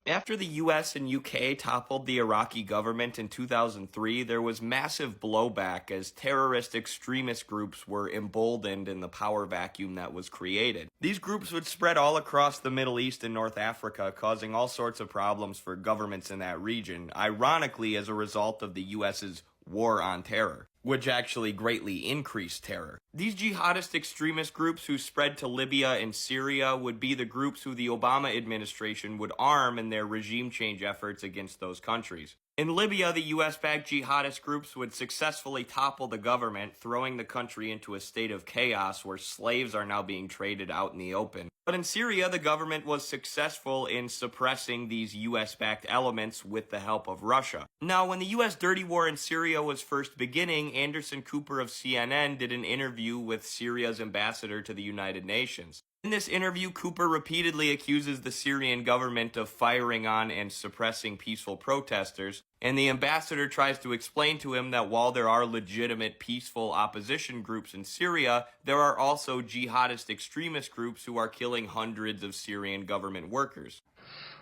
After the US and UK toppled the Iraqi government in 2003, there was massive blowback as terrorist extremist groups were emboldened in the power vacuum that was created. These groups would spread all across the Middle East and North Africa, causing all sorts of problems for governments in that region, ironically as a result of the US's war on terror, which actually greatly increased terror. These jihadist extremist groups who spread to Libya and Syria would be the groups who the Obama administration would arm in their regime change efforts against those countries. In Libya, the US-backed jihadist groups would successfully topple the government, throwing the country into a state of chaos where slaves are now being traded out in the open. But in Syria, the government was successful in suppressing these US-backed elements with the help of Russia. Now, when the US dirty war in Syria was first beginning, Anderson Cooper of CNN did an interview with Syria's ambassador to the United Nations. In this interview, Cooper repeatedly accuses the Syrian government of firing on and suppressing peaceful protesters, and the ambassador tries to explain to him that while there are legitimate peaceful opposition groups in Syria, there are also jihadist extremist groups who are killing hundreds of Syrian government workers.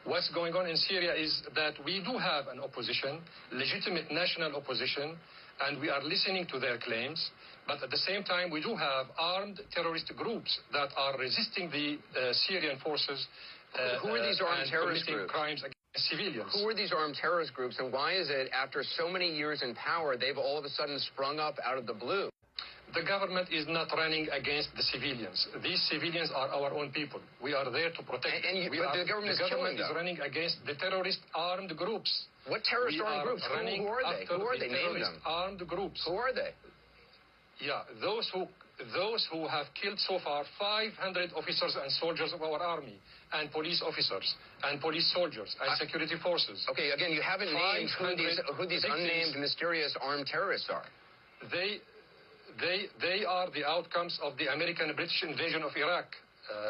What's going on in Syria is that we do have an opposition, legitimate national opposition, and we are listening to their claims. But at the same time, we do have armed terrorist groups that are resisting the Syrian forces. Who are these armed terrorist committing groups? Crimes against civilians. Who are these armed terrorist groups, and why is it, after so many years in power, they've all of a sudden sprung up out of the blue? The government is not running against the civilians. These civilians are our own people. We are there to protect them. But the government is running against the terrorist armed groups. What terrorist armed groups? Who are they? Who are they? Name them. Armed groups. Who are they? Yeah, those who have killed so far 500 officers and soldiers of our army, and police officers, and police soldiers, and security forces. Okay, again, you haven't named who these unnamed mysterious armed terrorists are. They are the outcomes of the American-British invasion of Iraq,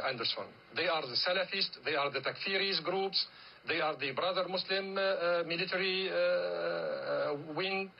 Anderson. They are the Salafists, they are the Takfiris groups, they are the Brother Muslim military wing.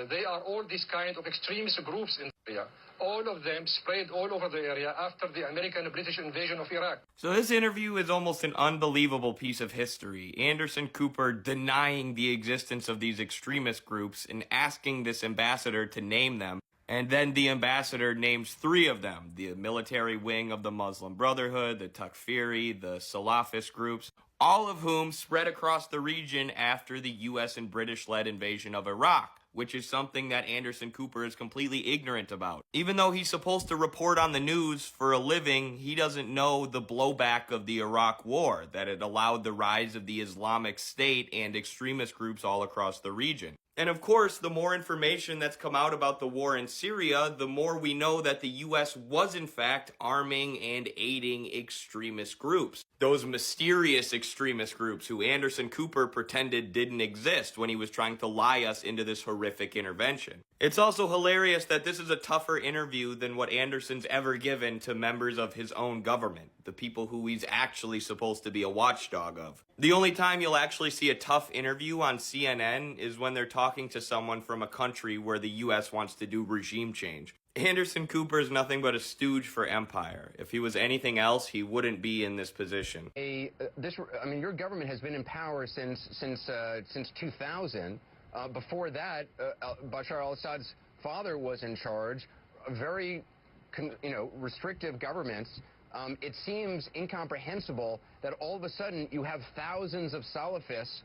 They are all these kind of extremist groups in Syria. All of them spread all over the area after the American-British invasion of Iraq. So this interview is almost an unbelievable piece of history. Anderson Cooper denying the existence of these extremist groups and asking this ambassador to name them. And then the ambassador names 3 of them, the military wing of the Muslim Brotherhood, the Takfiri, the Salafist groups, all of whom spread across the region after the US and British-led invasion of Iraq, which is something that Anderson Cooper is completely ignorant about. Even though he's supposed to report on the news for a living, he doesn't know the blowback of the Iraq War, that it allowed the rise of the Islamic State and extremist groups all across the region. And of course, the more information that's come out about the war in Syria, the more we know that the US was in fact arming and aiding extremist groups. Those mysterious extremist groups who Anderson Cooper pretended didn't exist when he was trying to lie us into this horrific intervention. It's also hilarious that this is a tougher interview than what Anderson's ever given to members of his own government, the people who he's actually supposed to be a watchdog of. The only time you'll actually see a tough interview on CNN is when they're talking to someone from a country where the US wants to do regime change. Anderson Cooper is nothing but a stooge for empire. If he was anything else, he wouldn't be in this position. Your government has been in power since 2000. Before that, Bashar al-Assad's father was in charge. Very, restrictive governments. It seems incomprehensible that all of a sudden you have thousands of Salafists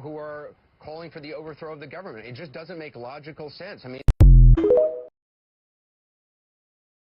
who are calling for the overthrow of the government. It just doesn't make logical sense. I mean.